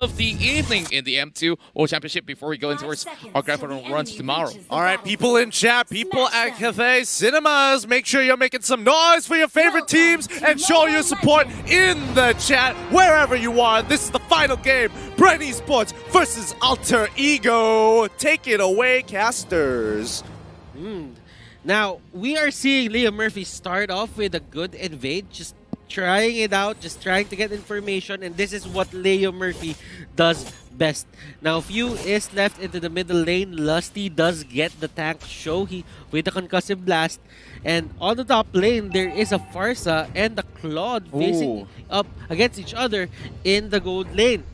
of the evening in the M2 World Championship before we go into our grand final runs tomorrow. All right, people in chat, people at Cafe Cinemas, make sure you're making some noise for your favorite teams and show your support in the chat wherever you are. This is the final game, Bren Esports versus Alter Ego. Take it away, casters. Now, we are seeing Leo Murphy start off with a good invade, just trying it out, just trying to get information, and this is what Leo Murphy does best. Now, Few is left into the middle lane. Lusty does get the tank show with the concussive blast, and on the top lane there is a Farsa and a Claude facing up against each other in the gold lane.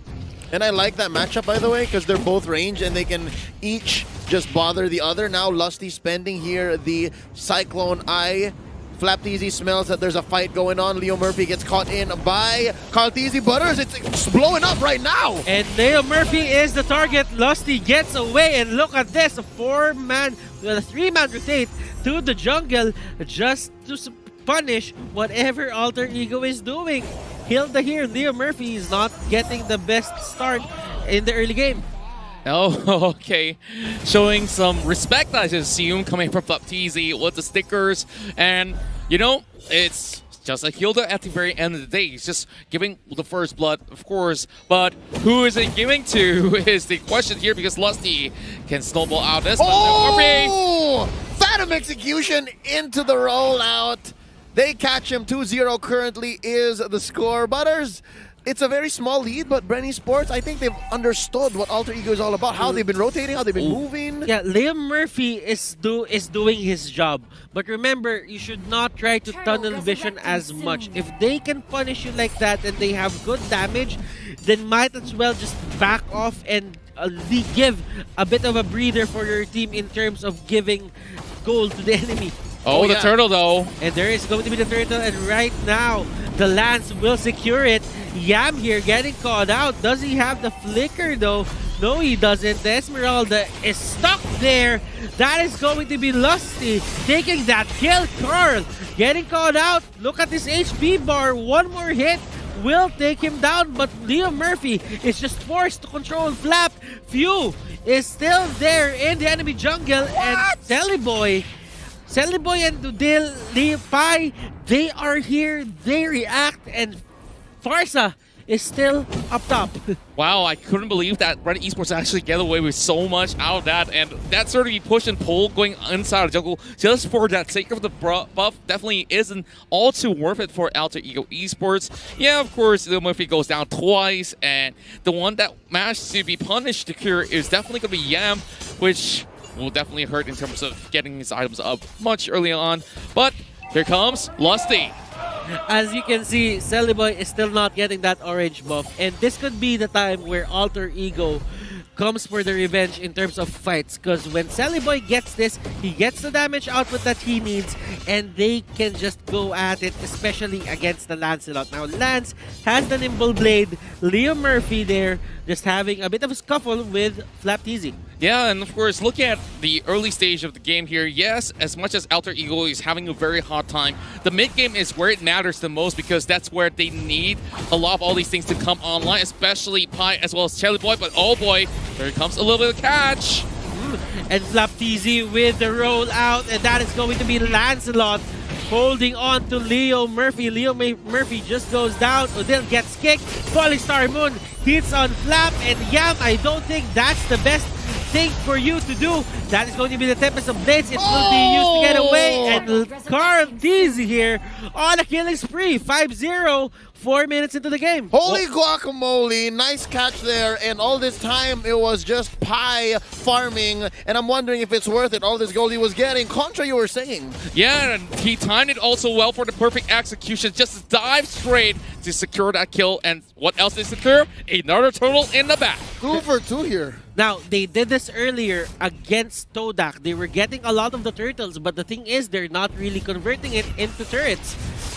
And I like that matchup, by the way, because they're both range and they can each just bother the other. Now Lusty spending here the Cyclone Eye. Flapteezy smells that there's a fight going on. Leo Murphy gets caught in by Carteezy Butters. It's blowing up right now. And Leo Murphy is the target. Lusty gets away, and look at this, a three-man rotate to the jungle just to punish whatever Alter Ego is doing. Hilda here, Leo Murphy is not getting the best start in the early game. Oh, okay. Showing some respect, I assume, coming from Flapteezy with the stickers. And, you know, it's just like Hilda at the very end of the day. He's just giving the first blood, of course. But who is it giving to is the question here, because Lusty can snowball out this. Oh! Phantom execution into the rollout. They catch him. 2-0 currently is the score. Butters, it's a very small lead, but Bren Esports, I think they've understood what Alter Ego is all about, how they've been rotating, how they've been moving. Yeah, Leo Murphy is doing his job. But remember, you should not try to tunnel vision as much. If they can punish you like that and they have good damage, then might as well just back off and give a bit of a breather for your team in terms of giving gold to the enemy. Oh, the turtle, though. And there is going to be the turtle, and right now, the Lance will secure it. Yam here getting caught out. Does he have the flicker, though? No, he doesn't. The Esmeralda is stuck there. That is going to be Lusty taking that kill. Carl getting caught out. Look at this HP bar. One more hit will take him down, but Leo Murphy is just forced to control Flap. Few is still there in the enemy jungle, and Sellyboy and Dudil, Pai, they are here, they react, and Farsa is still up top. Wow, I couldn't believe that Bren Esports actually get away with so much out of that, and that sort of push and pull going inside the jungle just for that sake of the buff definitely isn't all too worth it for Alter Ego Esports. Yeah, of course, Leo Murphy goes down twice, and the one that managed to be punished to cure is definitely going to be Yam, which will definitely hurt in terms of getting his items up much early on. But here comes Lusty. As you can see, Sellyboy is still not getting that orange buff, and this could be the time where Alter Ego comes for the revenge in terms of fights, because when Sellyboy gets this, he gets the damage output that he needs, and they can just go at it, especially against the Lancelot. Now, Lance has the Nimble Blade. Leo Murphy there just having a bit of a scuffle with Flapteezy. Yeah, and of course, look at the early stage of the game here. Yes, as much as Alter Ego is having a very hard time, the mid game is where it matters the most, because that's where they need a lot of all these things to come online, especially Pai as well as Cherry Boy. But oh boy, there comes a little bit of catch. And Flapteezy with the roll out, and that is going to be Lancelot holding on to Leo Murphy. Leo Murphy just goes down. Odil gets kicked. Falling Star Moon hits on Flap, and Yam, I don't think that's the best thing for you to do. That is going to be the Tempest of Blades. It will be used to get away, and Carl Deezy here on a killing spree. 5-0, 4 minutes into the game. Holy guacamole, nice catch there, and all this time it was just Pai farming, and I'm wondering if it's worth it, all this gold he was getting, contra you were saying. Yeah, and he timed it also well for the perfect execution, just to dive straight to secure that kill, and what else is secure? Another turtle in the back. 2 for 2 here. Now, they did this earlier against Todak. They were getting a lot of the turtles, but the thing is, they're not really converting it into turrets.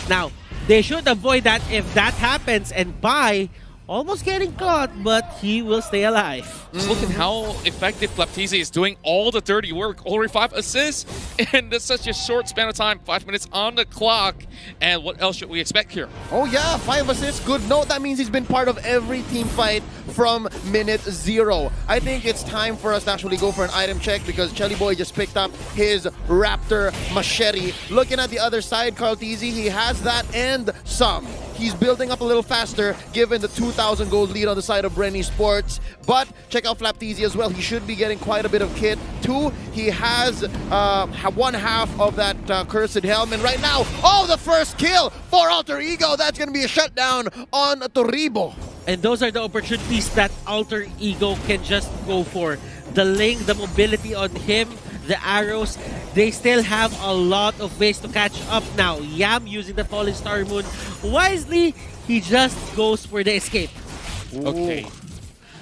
Now, they should avoid that if that happens, and Pai almost getting caught, but he will stay alive. Just look at how effective Flaptisi is doing all the dirty work. Already 5 assists in such a short span of time. 5 minutes on the clock. And what else should we expect here? Oh yeah, 5 assists, good note. That means he's been part of every team fight from minute 0. I think it's time for us to actually go for an item check because Chelly Boy just picked up his Raptor Machete. Looking at the other side, Carlteasy, he has that and some. He's building up a little faster given the 2,000 gold lead on the side of Bren Esports. But check out Flaptisi as well. He should be getting quite a bit of kit. 2, he has 1/2 of that cursed helm. And right now, the first kill for Alter Ego. That's going to be a shutdown on Torribo. And those are the opportunities that Alter Ego can just go for. The link, the mobility on him, the arrows, they still have a lot of ways to catch up now. Yam using the Falling Star Moon wisely, he just goes for the escape. Okay.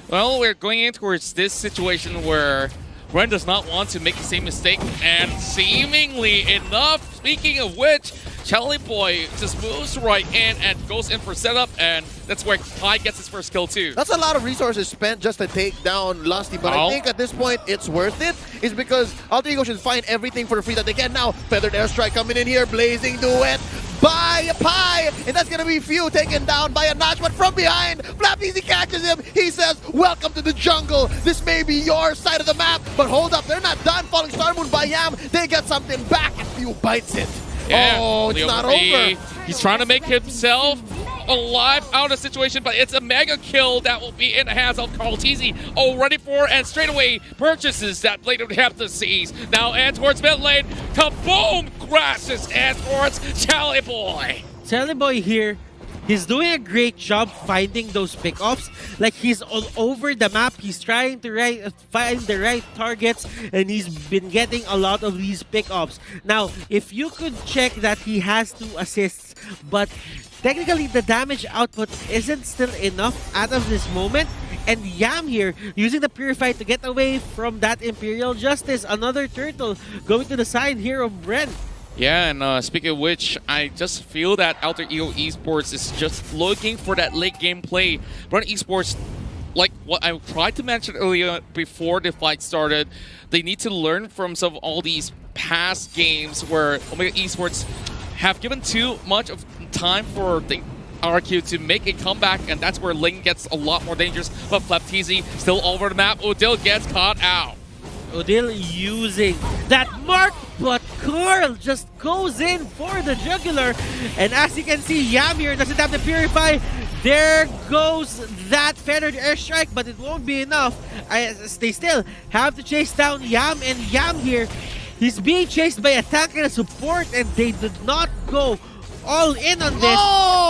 Well, we're going in towards this situation where Bren does not want to make the same mistake, and seemingly enough, speaking of which, Chelly Boy just moves right in and goes in for setup, and that's where Pi gets his first kill too. That's a lot of resources spent just to take down Lusty, but I think at this point it's worth it. It's because Alter Ego should find everything for free that they can now. Feathered Airstrike coming in here, Blazing Duet by Pi, and that's gonna be few taken down by a notch, but from behind, Flaptisi catches him. He says, welcome to the jungle. This may be your side of the map, but hold up, they're not done. Falling Star Moon by Yam, they get something back, and Few bites it. Yeah, oh, it's not over. He's trying to make himself alive out of the situation, but it's a mega kill that will be in the hands of Carlteasy. Ready for, and straight away purchases that Blade of the Heptaseas. Now and towards mid lane, kaboom! Crashes and towards Chelly Boy. Chelly Boy here, he's doing a great job finding those pickoffs. Like, he's all over the map. He's trying to find the right targets, and he's been getting a lot of these pickoffs. Now, if you could check that he has 2 assists, but technically the damage output isn't still enough out of this moment. And Yam here, using the Purify to get away from that Imperial Justice. Another turtle going to the side here of Bren. Yeah, and speaking of which, I just feel that Alter Ego Esports is just looking for that late game play. Bren Esports, like what I tried to mention earlier before the fight started, they need to learn from some of all these past games where Omega Esports have given too much of time for the RQ to make a comeback, and that's where Ling gets a lot more dangerous. But Flaptisi still all over the map. Odil gets caught out. Odil using that mark, but Carl just goes in for the jugular. And as you can see, Yam here doesn't have the Purify. There goes that Feathered Airstrike, but it won't be enough. They still have to chase down Yam, and Yam here, he's being chased by a tank and a support, and they did not go all in on this.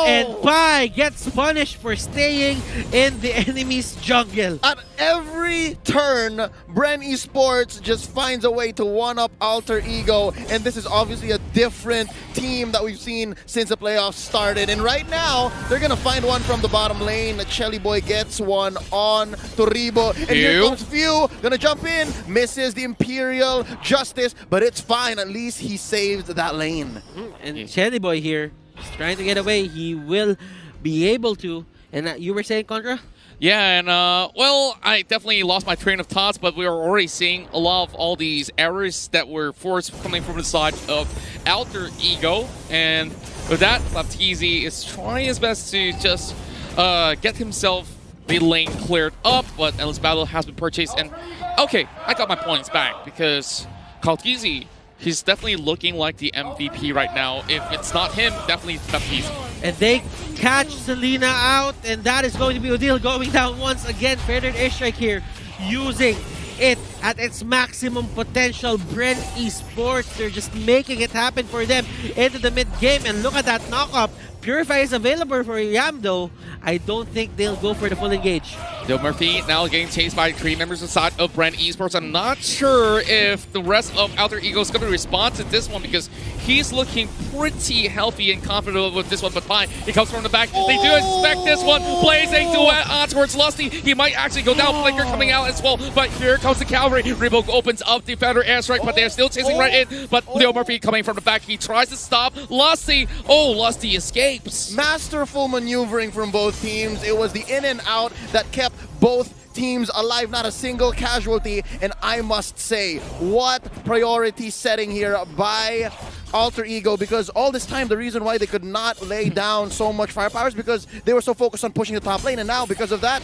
And Pi gets punished for staying in the enemy's jungle. At every turn, Bren Esports just finds a way to one-up Alter Ego, and this is obviously a different team that we've seen since the playoffs started. And right now, they're gonna find one from the bottom lane. Chelly Boy gets one on Torribo, and here comes Few, gonna jump in, misses the Imperial Justice, but it's fine. At least he saved that lane. And Chelly Boy here is trying to get away. He will be able to. And you were saying, Contra? Yeah, and well, I definitely lost my train of thoughts, but we are already seeing a lot of all these errors that were forced coming from the side of Alter Ego. And with that, Flaptisi is trying his best to just get himself the lane cleared up, but Endless Battle has been purchased. And okay, I got my points back because Carlteasy, he's definitely looking like the MVP right now. If it's not him, definitely Flaptisi. And they catch Selena out, and that is going to be Odil going down once again. Feathered Airstrike here, using it at its maximum potential. Bren Esports, they're just making it happen for them into the mid-game. And look at that knock-up. Purify is available for Yam though. I don't think they'll go for the full engage. Dil Murphy now getting chased by 3 members inside of Bren Esports. I'm not sure if the rest of Alter Ego is going to respond to this one because he's looking pretty healthy and confident with this one. But fine, he comes from the back. They do expect this one. Blazing duet on towards Lusty. He might actually go down. Flicker coming out as well. But here comes the cavalry. Revoke opens up the Feather Airstrike, but they're still chasing right in. But Dil Murphy coming from the back. He tries to stop Lusty. Oh, Lusty escapes. escapes. Masterful maneuvering from both teams. It was the in and out that kept both teams alive, not a single casualty. And I must say, what priority setting here by Alter Ego, because all this time the reason why they could not lay down so much firepower is because they were so focused on pushing the top lane, and now because of that,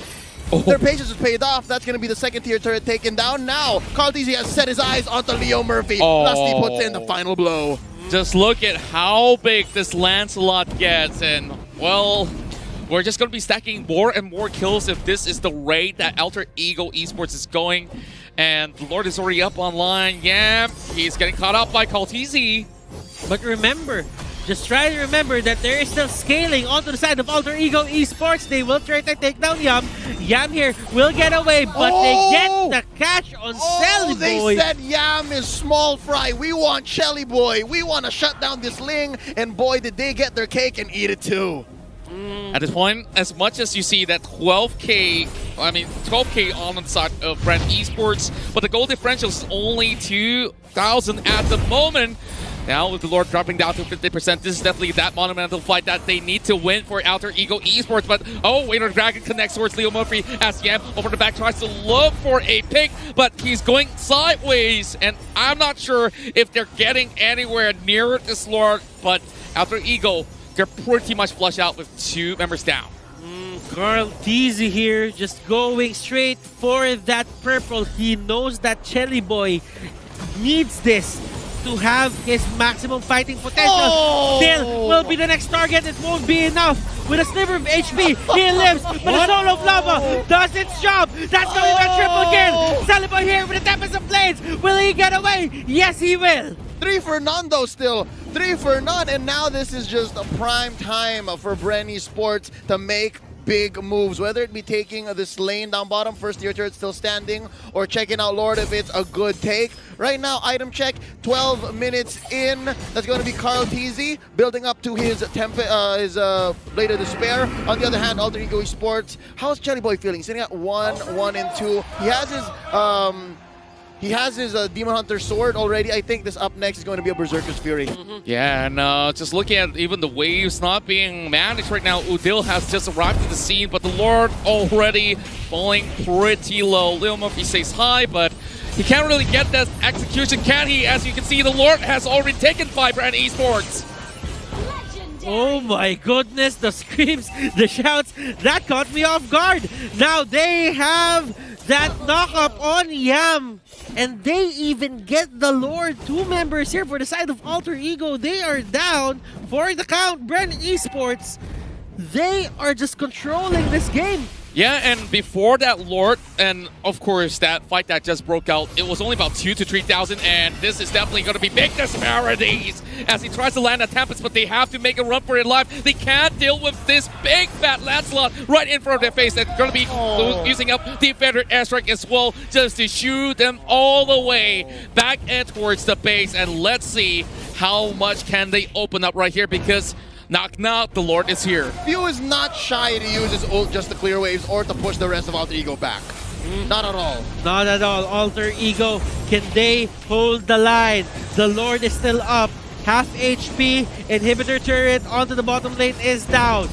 their patience has paid off. That's going to be the second tier turret taken down. Now, Carltese has set his eyes onto Leo Murphy. Lusty puts in the final blow. Just look at how big this Lancelot gets, and well, we're just going to be stacking more and more kills if this is the rate that Alter Ego Esports is going. And the Lord is already up online. Yeah, he's getting caught up by Carltese. But remember, just try to remember that there is still scaling onto the side of Alter Ego Esports. They will try to take down Yam. Yam here will get away, but they get the catch on Shelly They Boy. said Yam is small fry. We want Shelly Boy. We want to shut down this Ling. And boy, did they get their cake and eat it too. At this point, as much as you see that 12K on the side of Bren Esports, but the goal differential is only 2,000 at the moment. Now with the Lord dropping down to 50%, this is definitely that monumental fight that they need to win for Alter Ego Esports. But Waiter Dragon connects towards Leo Murphy as Yam over the back tries to look for a pick, but he's going sideways, and I'm not sure if they're getting anywhere near this Lord, but Alter Ego, they're pretty much flushed out with 2 members down. Carltese here just going straight for that purple. He knows that Shelly Boy needs this to have his maximum fighting potential. Still will be the next target. It won't be enough. With a sliver of HP, he lives, but the Soul of Lava does its job. That's going to be a triple kill. Shelly Boy here with the Tempest of Blades. Will he get away? Yes, he will. 3 for none though still. 3 for none, and now this is just a prime time for Bren Esports to make big moves, whether it be taking this lane down bottom, first tier turret still standing, or checking out Lord if it's a good take. Right now, item check, 12 minutes in. That's going to be Carltese building up to his Blade of Despair. On the other hand, Alter Ego Esports, how's Shelly Boy feeling? Sitting at 1, 1, and 2. He has his Demon Hunter sword already. I think this up next is going to be a Berserker's Fury. Yeah, and just looking at even the waves not being managed right now, Udil has just arrived to the scene, but the Lord already falling pretty low. Leo Murphy says hi, but he can't really get that execution, can he? As you can see, the Lord has already taken 5 Bren Esports. Oh my goodness, the screams, the shouts, that caught me off guard. Now they have that knock-up on Yam. And they even get the Lord. 2 members here for the side of Alter Ego. They are down for the count. Bren Esports, they are just controlling this game. Yeah, and before that Lord, and of course that fight that just broke out, it was only about 2,000 to 3,000, and this is definitely going to be big disparities as he tries to land a Tempest, but they have to make a run for their life. They can't deal with this big fat Lancelot right in front of their face. They're going to be using up the Federate airstrike as well just to shoot them all the way back and towards the base, and let's see how much can they open up right here, because knock knock, the Lord is here. Few is not shy to use his ult just to clear waves or to push the rest of Alter Ego back. Not at all. Not at all. Alter Ego, can they hold the line? The Lord is still up. Half HP, inhibitor turret onto the bottom lane is down.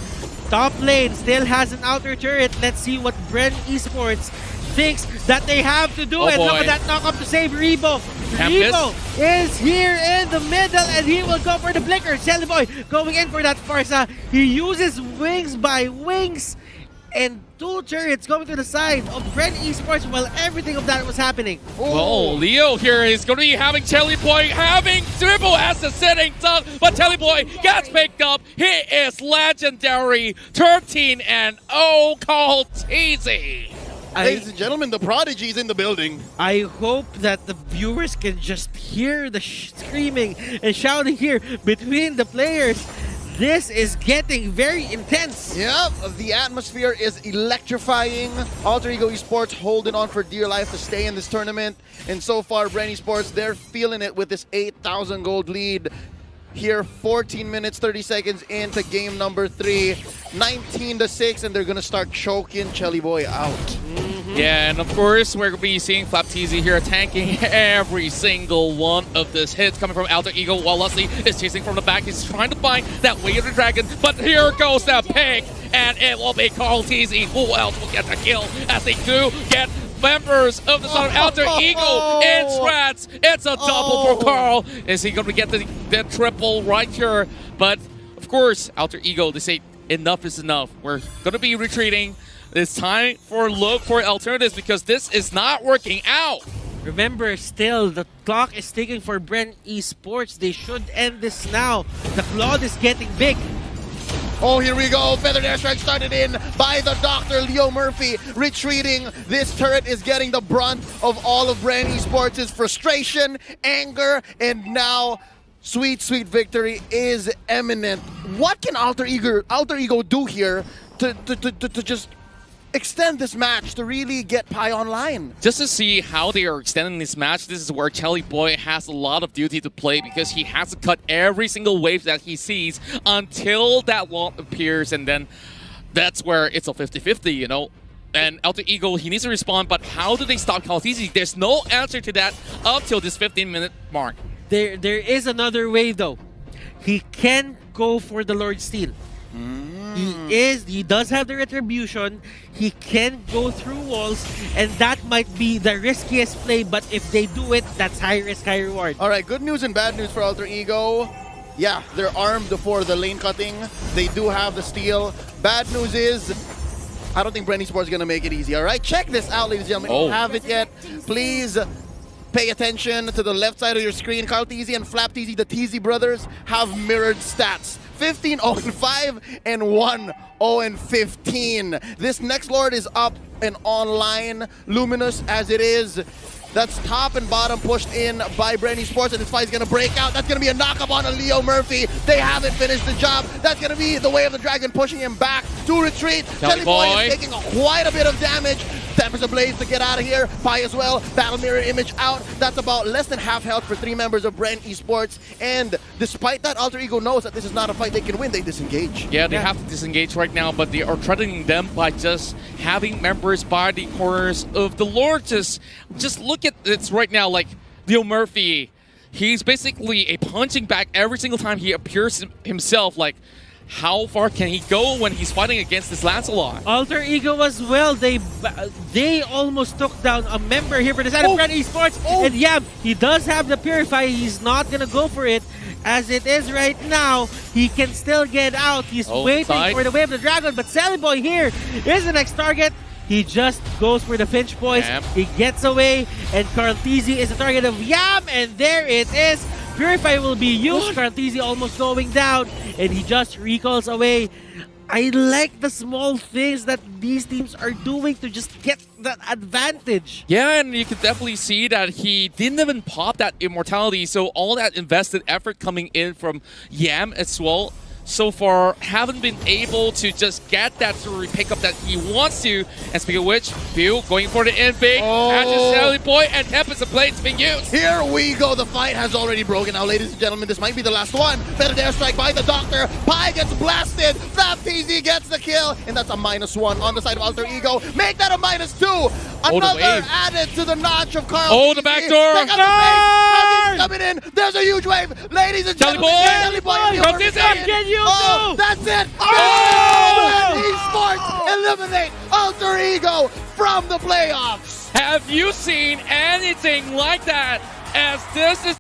Top lane still has an outer turret. Let's see what Bren Esports thinks that they have to do it. Look at that knock up to save Rebo. Rebo is here in the middle and he will go for the Blinker. Shelly Boy going in for that Farsa. He uses wings by wings and 2 turrets going to the side of Bren Esports while everything of that was happening. Oh, Leo here is going to be having Shelly Boy having triple as the sitting duck, but Shelly Boy gets picked up. He is legendary. 13 and 0 Carltese. Ladies and gentlemen, the prodigy is in the building. I hope that the viewers can just hear the screaming and shouting here between the players. This is getting very intense. Yep, the atmosphere is electrifying. Alter Ego Esports holding on for dear life to stay in this tournament. And so far, Bren Esports, they're feeling it with this 8,000 gold lead. Here, 14 minutes, 30 seconds into game number 3. 19 to 6, and they're going to start choking Shelly Boy out. Yeah, and of course, we're going to be seeing Flapteezy here tanking every single one of these hits coming from Alter Ego, while Leslie is chasing from the back. He's trying to find that way of the dragon, but here goes that pick, and it will be Carlteezy. Who else will get the kill as they do get members of the Son of Alter Ego in strats. It's a double for Carl. Is he going to get the triple right here? But, of course, Alter Ego, they say enough is enough. We're going to be retreating. It's time for look for alternatives because this is not working out. Remember, still, the clock is ticking for Bren Esports. They should end this now. The cloud is getting big. Oh, here we go. Feathered airstrike started in by the Dr. Leo Murphy. Retreating. This turret is getting the brunt of all of Bren Esports' frustration, anger, and now sweet, sweet victory is imminent. What can Alter Ego do here to just extend this match to really get Pi online? Just to see how they are extending this match, this is where Charlie Boy has a lot of duty to play because he has to cut every single wave that he sees until that wall appears, and then that's where it's a 50-50, you know? And Alter Ego, he needs to respond, but how do they stop Carlteezy? There's no answer to that up till this 15-minute mark. There is another way, though. He can go for the Lord Steel. He does have the retribution. He can go through walls, and that might be the riskiest play, but if they do it, that's high risk, high reward. All right, good news and bad news for Alter Ego. Yeah, they're armed for the lane cutting. They do have the steal. Bad news is, I don't think Bren Esports is going to make it easy, all right? Check this out, ladies and gentlemen. If you have it yet, please pay attention to the left side of your screen. Carlteezy and Flapteezy, the Teezy brothers, have mirrored stats. 15-0-5 and 1-0-15. This next Lord is up and online. Luminous as it is. That's top and bottom pushed in by Bren Esports, and this fight is going to break out. That's going to be a knock-up on a Leo Murphy. They haven't finished the job. That's going to be the way of the dragon pushing him back to retreat. Jelly Boy is taking quite a bit of damage. Tempest Ablaze to get out of here. Pi as well. Battle Mirror Image out. That's about less than half health for 3 members of Bren Esports. And despite that, Alter Ego knows that this is not a fight they can win. They disengage. Yeah, they have to disengage right now, but they are threatening them by just having members by the corners of the Lord. Just look at this right now, like Leo Murphy. He's basically a punching bag every single time he appears himself. Like, how far can he go when he's fighting against this Lancelot? Alter Ego as well. They almost took down a member here for the side of Bren Esports. And yeah, he does have the Purify. He's not going to go for it. As it is right now, he can still get out. He's waiting for the Way of the Dragon. But Sally Boy here is the next target. He just goes for the Finch Boys. He gets away, and Carlteezy is the target of Yam, and there it is. Purify will be used. Carlteezy almost going down, and he just recalls away. I like the small things that these teams are doing to just get that advantage. Yeah, and you could definitely see that he didn't even pop that immortality, so all that invested effort coming in from Yam as well so far haven't been able to just get that pick up that he wants to. And speaking of which, Bill going for the end big. As Sally Boy and Tempest Ablaze being used. Here we go. The fight has already broken. Now, ladies and gentlemen, this might be the last one. Feathered airstrike by the Doctor. Pi gets blasted. Flapteezy gets the kill. And that's a -1 on the side of Alter Ego. Make that a -2. Another added to the notch of Carl. Oh, the back door. Check out the face. Coming in. There's a huge wave. Ladies and gentlemen, Jelly Boy. Oh, that's it! Esports eliminate Alter Ego from the playoffs! Have you seen anything like that? As this is